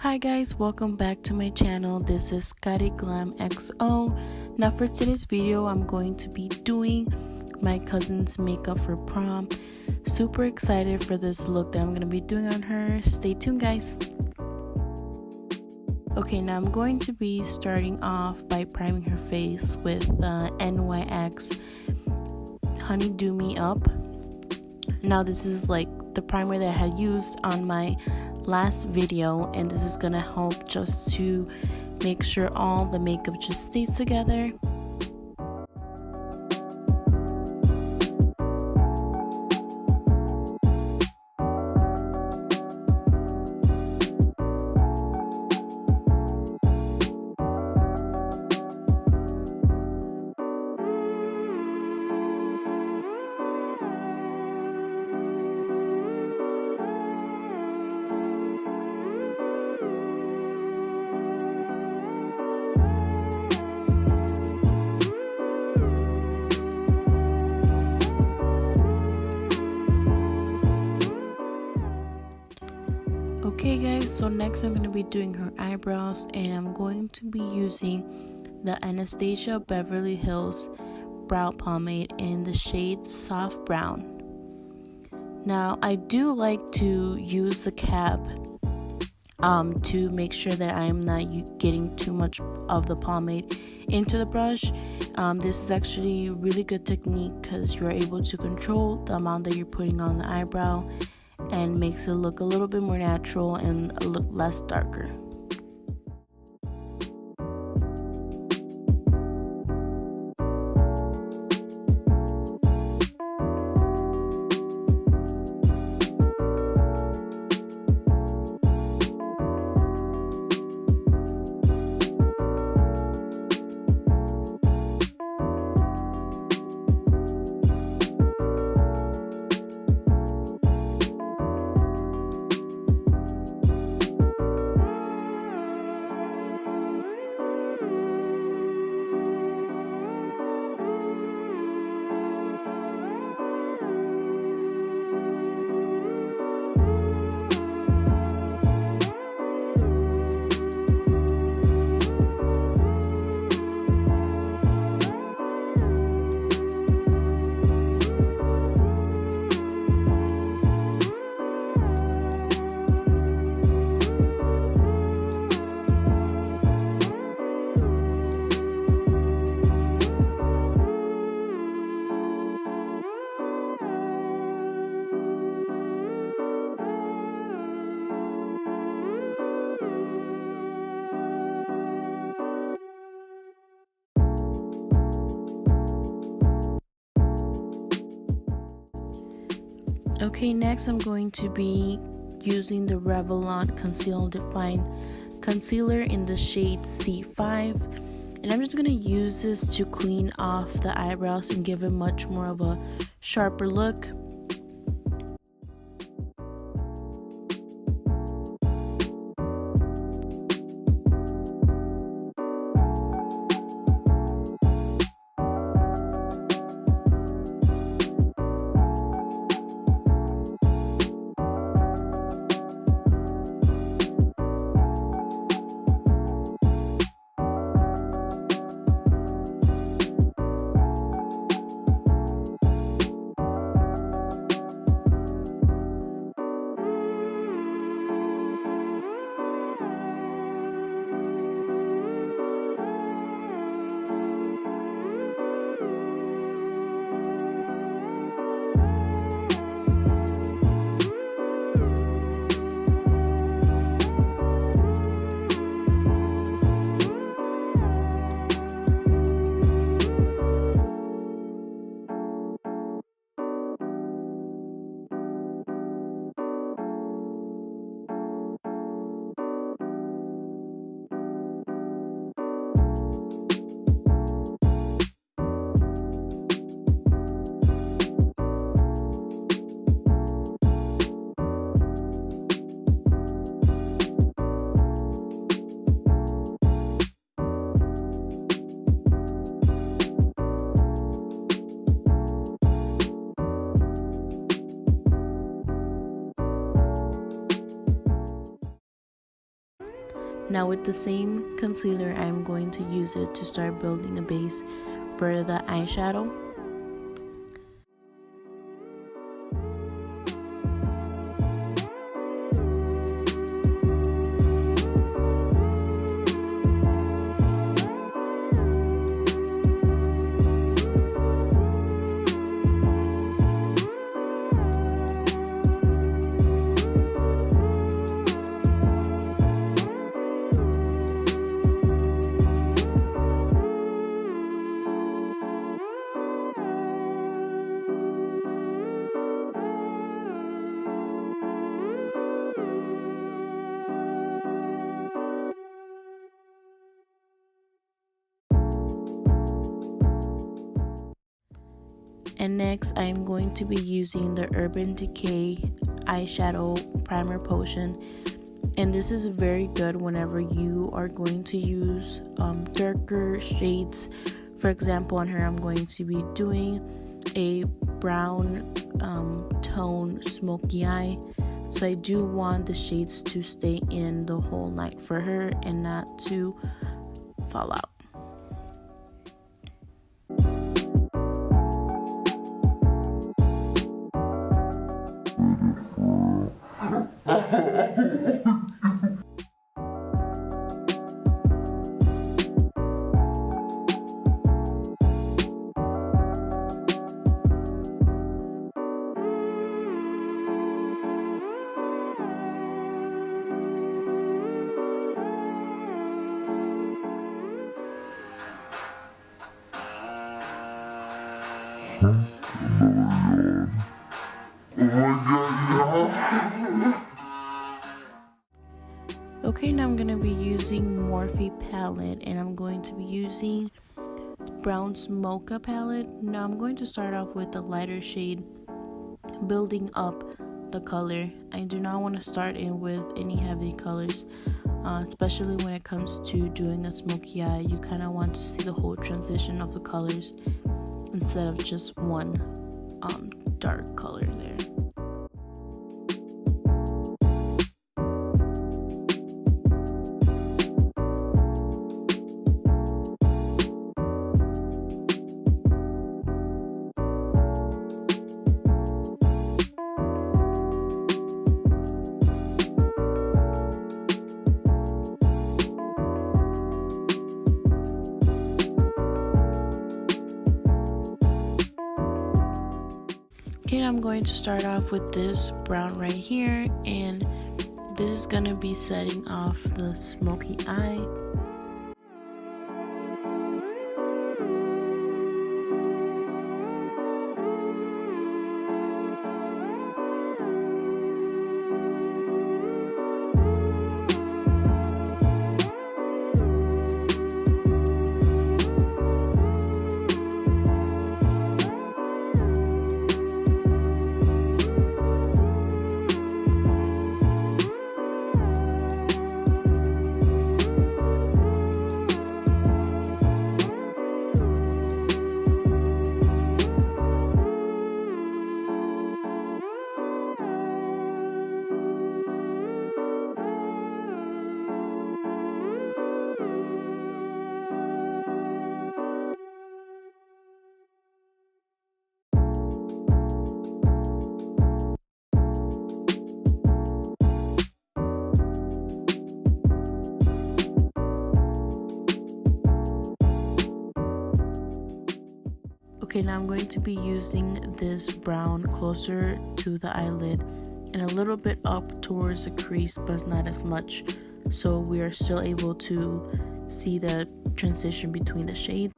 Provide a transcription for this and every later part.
Hi guys, welcome back to my channel. This is Glam XO. Now for today's video, I'm going to be doing my cousin's makeup for prom. Super excited for this look that I'm going to be doing on her. Stay tuned guys. Okay, now I'm going to be starting off by priming her face with NYX Honey Do Me Up. Now this is like the primer that I had used on my last video, and this is gonna help just to make sure all the makeup just stays together. Okay guys, so next I'm going to be doing her eyebrows, and I'm going to be using the Anastasia Beverly Hills brow pomade in the shade Soft Brown. Now I do like to use the cap to make sure that I'm not getting too much of the pomade into the brush. This is actually a really good technique because you're able to control the amount that you're putting on the eyebrow, and makes it look a little bit more natural and a little less darker. Okay, next I'm going to be using the Revlon Conceal and Define Concealer in the shade C5. And I'm just going to use this to clean off the eyebrows and give it much more of a sharper look. Now with the same concealer, I'm going to use it to start building a base for the eyeshadow. And next, I'm going to be using the Urban Decay eyeshadow primer potion, and this is very good whenever you are going to use darker shades. For example, on her I'm going to be doing a brown tone smoky eye, so I do want the shades to stay in the whole night for her and not to fall out. Okay, now I'm going to be using Morphe palette, and I'm going to be using Brown Mocha palette. Now I'm going to start off with the lighter shade, building up the color. I do not want to start in with any heavy colors, especially when it comes to doing a smoky eye. You kind of want to see the whole transition of the colors instead of just one dark color there. Okay, I'm going to start off with this brown right here, and this is going to be setting off the smoky eye. Okay, now I'm going to be using this brown closer to the eyelid and a little bit up towards the crease, but not as much, so we are still able to see the transition between the shades.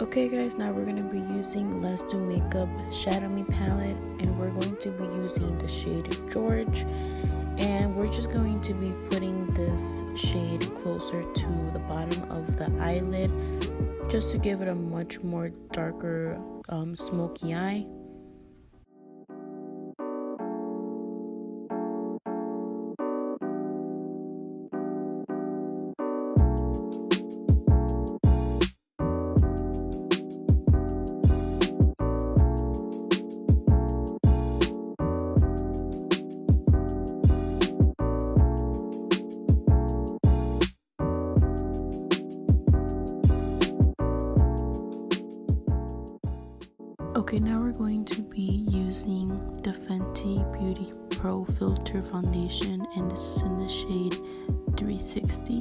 Okay guys, now we're going to be using Let's Do Makeup Shadow Me palette, and we're going to be using the shade George. And we're just going to be putting this shade closer to the bottom of the eyelid just to give it a much more darker smoky eye. Okay, now we're going to be using the Fenty Beauty Pro Filter Foundation, and this is in the shade 360.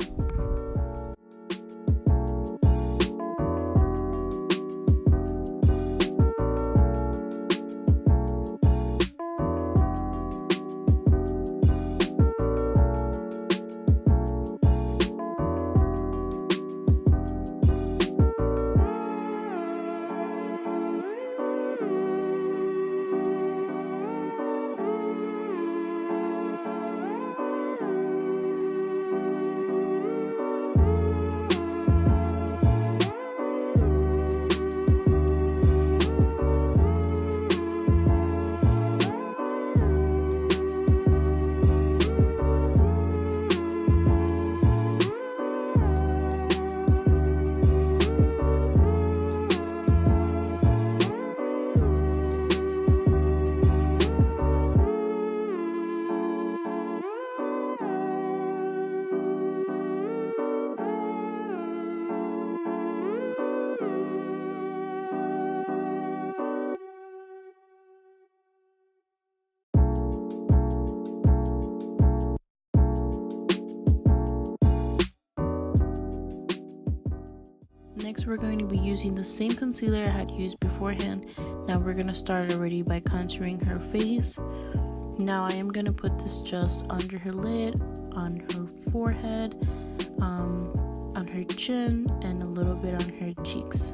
Next, we're going to be using the same concealer I had used beforehand. Now we're going to start already by contouring her face. Now I am going to put this just under her lid, on her forehead, on her chin, and a little bit on her cheeks.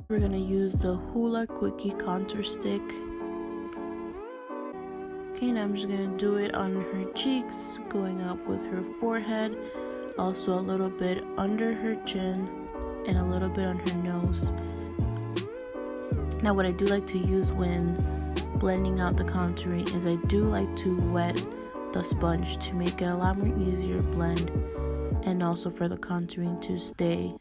We're going to use the Hoola Quickie Contour Stick. Okay, now I'm just going to do it on her cheeks, going up with her forehead, also a little bit under her chin, and a little bit on her nose. Now what I do like to use when blending out the contouring is I do like to wet the sponge to make it a lot more easier blend, and also for the contouring to stay.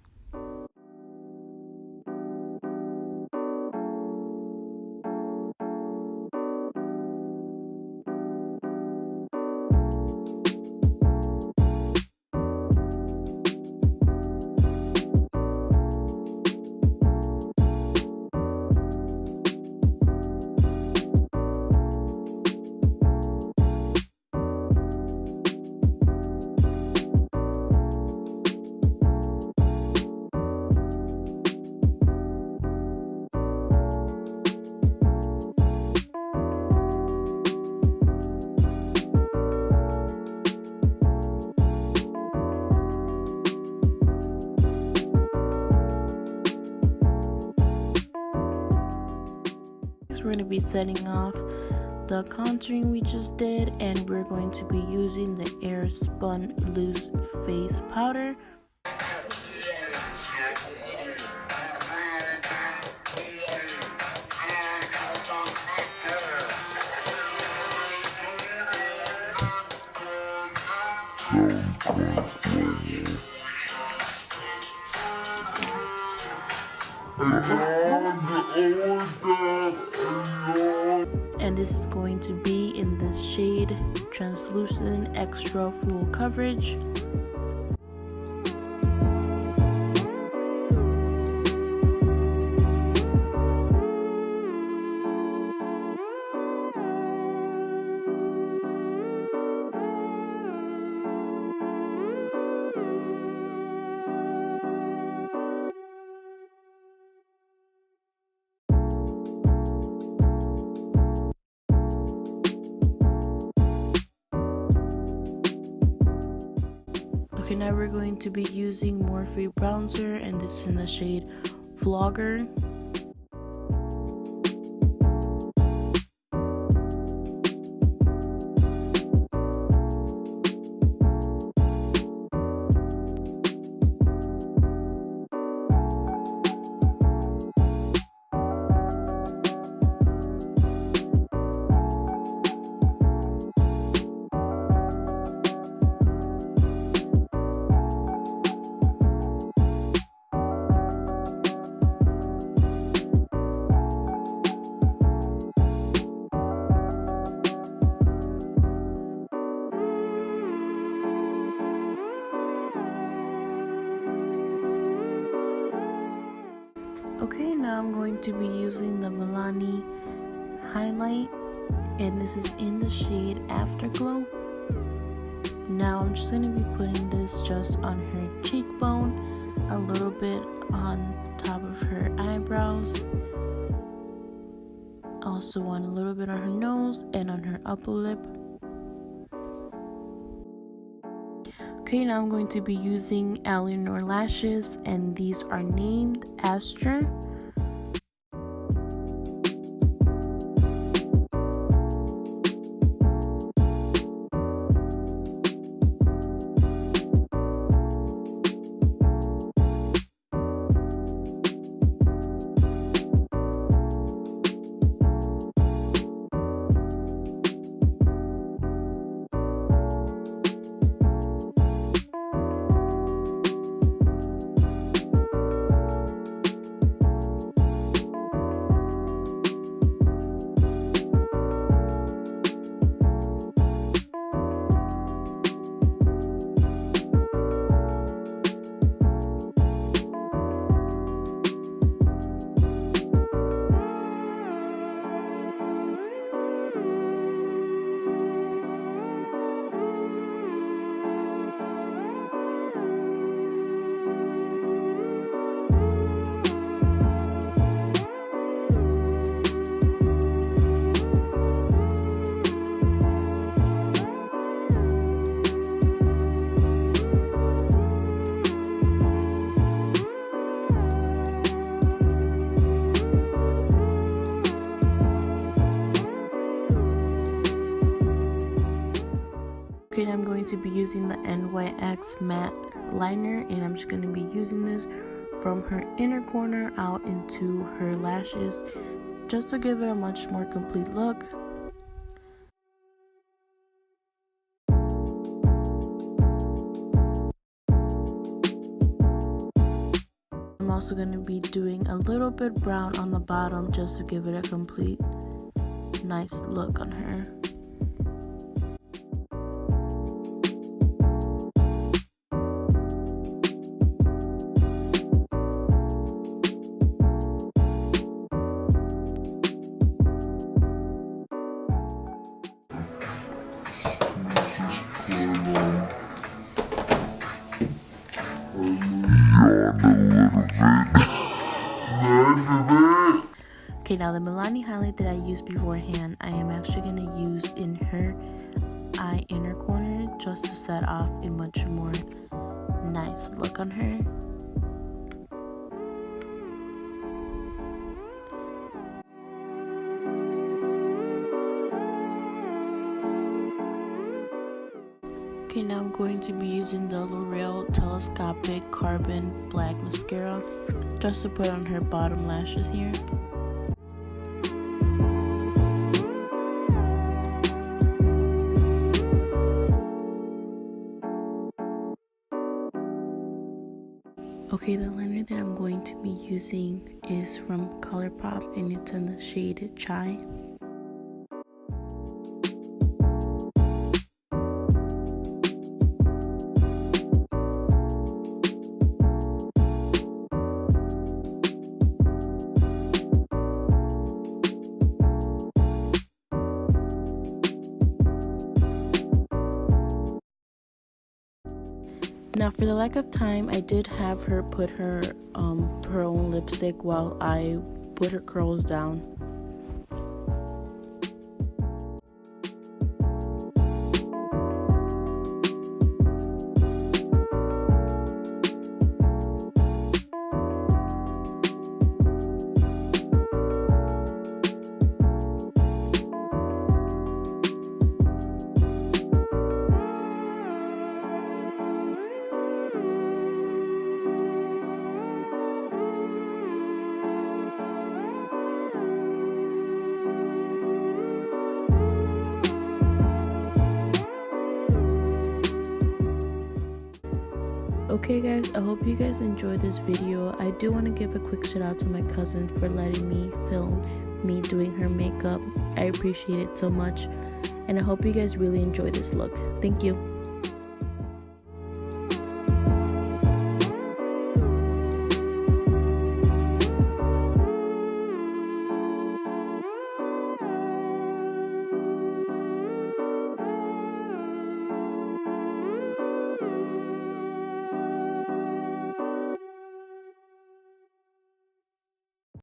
We're going to be setting off the contouring we just did, and we're going to be using the Air Spun Loose Face Powder. And this is going to be in the shade Translucent Extra Full Coverage. Okay, now we're going to be using Morphe bronzer, and this is in the shade Vlogger. Okay, now I'm going to be using the Milani highlight, and this is in the shade Afterglow. Now I'm just going to be putting this just on her cheekbone, a little bit on top of her eyebrows, also on a little bit on her nose and on her upper lip. Okay, now I'm going to be using Eleanor lashes, and these are named Astra. Okay, I'm going to be using the NYX matte liner, and I'm just going to be using this from her inner corner out into her lashes just to give it a much more complete look. I'm also going to be doing a little bit brown on the bottom just to give it a complete nice look on her. Okay, now the Milani highlight that I used beforehand, I am actually going to use in her eye inner corner just to set off a much more nice look on her. Okay, now I'm going to be using the L'Oreal Telescopic Carbon Black Mascara just to put on her bottom lashes here. Okay, the liner that I'm going to be using is from ColourPop, and it's in the shade Chai. Now, for the lack of time, I did have her put her own lipstick while I put her curls down. Okay guys, I hope you guys enjoyed this video. I do want to give a quick shout out to my cousin for letting me film me doing her makeup. I appreciate it so much, and I hope you guys really enjoy this look. Thank you.